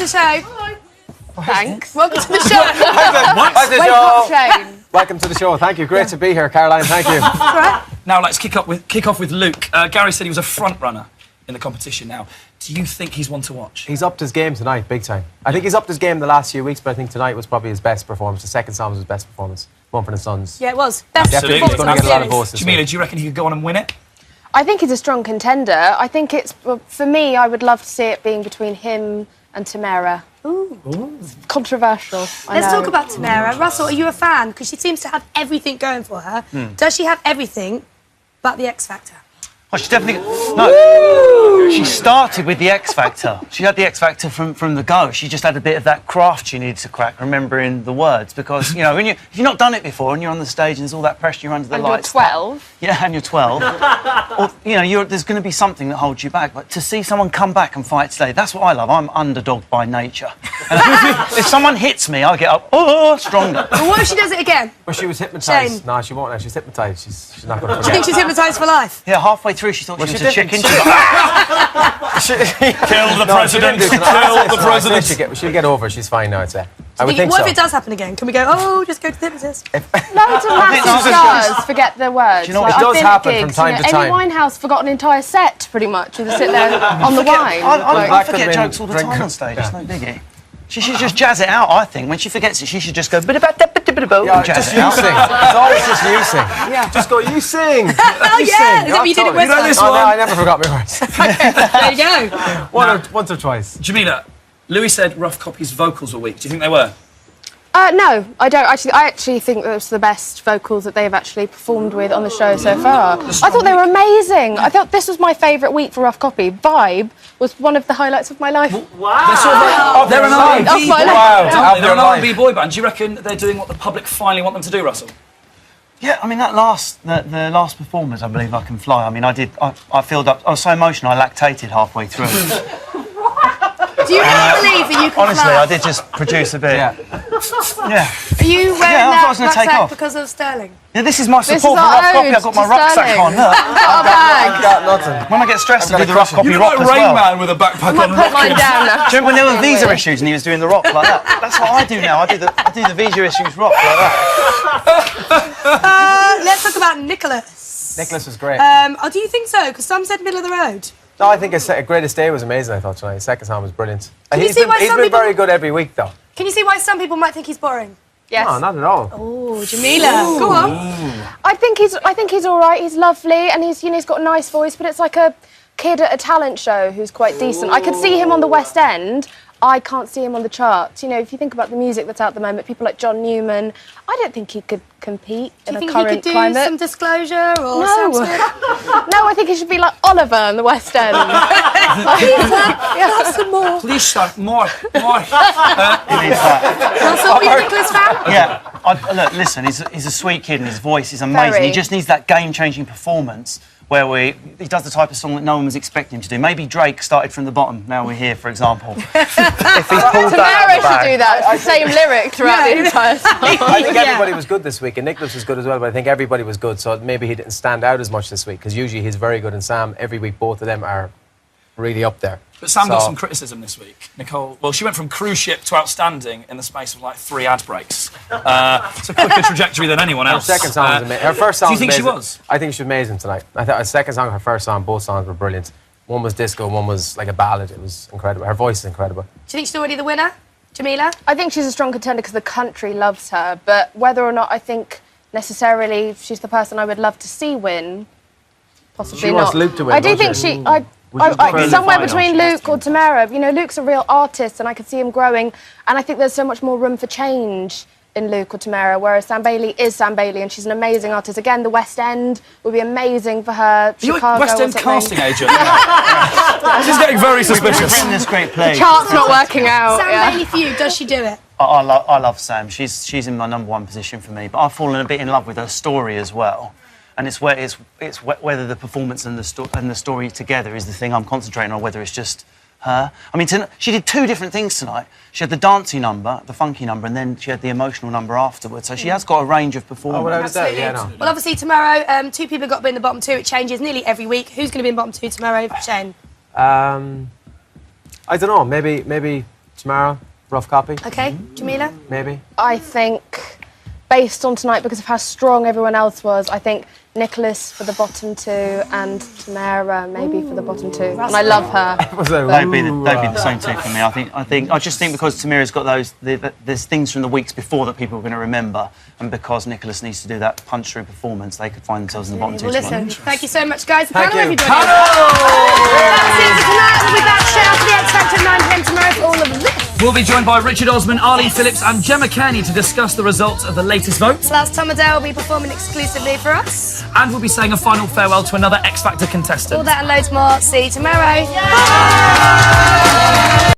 the show. Thanks. Welcome to the show. Shane. Welcome to the show. Thank you. Great to be here, Caroline. Thank you. Right. Now let's kick off with Luke. Gary said he was a front runner in the competition. Now, do you think he's one to watch? He's upped his game tonight, big time. I think he's upped his game the last few weeks, but I think tonight was probably his best performance. The second song was his best performance. One for the Suns. Yeah, it was. Best Absolutely. He's going to get a lot of votes this Jamila, week. do you reckon he could go on and win it? I think he's a strong contender. I think it's, for me, I would love to see it being between him and Tamara. Ooh. It's controversial. Let's talk about Tamara. Russell, are you a fan? Because she seems to have everything going for her. Does she have everything but the X Factor? Oh, she definitely... No, she started with the X Factor. She had the X Factor from the go. She just had a bit of that craft she needed to crack, remembering the words. Because, you know, if you've not done it before and you're on the stage and there's all that pressure, you're under the lights... You're 12. Yeah, and you're 12. Or, you know, there's going to be something that holds you back. But to see someone come back and fight today, that's what I love. I'm underdog by nature. And if someone hits me, I get up, stronger. But what if she does it again? Well, she was hypnotised. Shane. No, she won't now. She's hypnotised. She's not going to Do you think forget. she's hypnotised for life? Yeah, halfway through she thought she was a chicken. Kill the president. Kill the president. She'll get over it. She's fine now, I'd say. I would think what so. if it does happen again? Can we go, just go to the hypnotist? Loads of massive stars forget their words. you know what? Like, It does I've been happen at from gigs, time to time. Amy Winehouse forgot an entire set, pretty much, with a sit there on the wine. I forget jokes all the time on stage. It's no biggie. She should just jazz it out, I think. When she forgets it, she should just go Yeah, and jazz just it you out. sing. It's always just you sing. Yeah. Just go, you sing. Oh, You yeah! sing. Is that what you did at West know this Oh, one? no, I never forgot my words. There you go. Once or twice. Jamila, Louis said Rough Copy's vocals were weak. Do you think they were? No, I don't. I actually think that was the best vocals that they've actually performed with on the show so far. I thought they were amazing. I thought this was my favourite week for Rough Copy. Vibe was one of the highlights of my life. They're an R&B Of my boy life. band. They're an R&B boy band. Do you reckon they're doing what the public finally want them to do, Russell? Yeah, I mean, the last performance, I Believe I Can Fly, I mean, I filled up, I was so emotional, I lactated halfway through. Do you really believe that you can Honestly, fly? I did just produce a bit. Yeah. Yeah. Are you wearing Yeah, I thought I was that gonna take rucksack off. because of Sterling? Yeah, this is my This support is for our Rough Copy. ode I've got to my rucksack Sterling. on, look. Got a bag. Got nothing. When I get stressed, I do the got a Rough Copy You've rock got as well. Rain Man with a backpack on. Put mine down now. Do you remember when there were visa issues and he was doing the rock like that? That's what I do now. I do the visa issues rock like that. Let's talk about Nicholas. Nicholas was great. Do you think so? Because some said middle of the road. No, I think his Greatest Day was amazing, I thought, tonight. His second song was brilliant. you He's see why been some people- very good every week, though. Can you see why some people might think he's boring? Yes. No, not at all. Oh, Jamila. Go on. I think he's all right. He's lovely, and he's got a nice voice. But it's like a kid at a talent show who's quite decent. I could see him on the West End. I can't see him on the charts. You know, if you think about the music that's out at the moment, people like John Newman, I don't think he could compete in Do you a think he current could do climate. some disclosure or No. something? No, I think he should be like Oliver in the West End. Some more. Please start more. Russell, are you a Nicholas fan? Yeah. Look, listen, he's a sweet kid and his voice is amazing. Very. He just needs that game-changing performance where he does the type of song that no one was expecting him to do. Maybe Drake started from the bottom, now we're here, for example. If he pulled Tamara that should do that. It's the same lyric throughout the entire song. I think everybody was good this week, and Nicholas was good as well, but I think everybody was good, so maybe he didn't stand out as much this week, because usually he's very good, and Sam, every week, both of them are really up there. But Sam got some criticism this week. Nicole, well, she went from cruise ship to outstanding in the space of like 3 ad breaks. It's a quicker trajectory than anyone else. Her second song was amazing. Her first song do you think was she amazing. was? I think she was amazing tonight. I thought her second song, her first song, both songs were brilliant. One was disco, one was like a ballad. It was incredible. Her voice is incredible. Do you think she's already the winner, Jamila? I think she's a strong contender because the country loves her, but whether or not I think necessarily she's the person I would love to see win, possibly She not. wants Luke to win, I do don't think she? somewhere between Luke or Tamara. You know, Luke's a real artist, and I could see him growing. And I think there's so much more room for change in Luke or Tamara, whereas Sam Bailey is Sam Bailey, and she's an amazing artist. Again, the West End would be amazing for her. You're Chicago a West or End something. casting agent. This is getting very We've suspicious. written this great play. Chart's not working out. Sam yeah. Bailey for you, does she do it? I love Sam. She's in my #1 position for me, but I've fallen a bit in love with her story as well. And it's whether the performance and the story together is the thing I'm concentrating on, whether it's just her. I mean, she did 2 different things tonight. She had the dancey number, the funky number, and then she had the emotional number afterwards. So she has got a range of performance. Oh, without a doubt, Absolutely. yeah, no. Well, obviously, tomorrow, 2 people have got to be in the bottom 2. It changes nearly every week. Who's going to be in bottom 2 tomorrow? Shane? I don't know. Maybe Tamara, rough copy, Okay, Jamila? maybe? I think, based on tonight, because of how strong everyone else was, I think Nicholas for the bottom two and Tamara maybe for the bottom two. And I love her. They'd be the same two for me. I just think because Tamira's got there's things from the weeks before that people are going to remember, and because Nicholas needs to do that punch-through performance, they could find themselves in the bottom two. Well, listen, tonight. thank you so much, guys. Thank Panel, you. everybody. That's it for tonight. We'll be back straight after the X Factor at 9 p.m. tomorrow for all of this. We'll be joined by Richard Osman, Arlene Phillips and Gemma Kearney to discuss the results of the latest votes. Plus, Tom Adele will be performing exclusively for us. And we'll be saying a final farewell to another X Factor contestant. All that and loads more. See you tomorrow.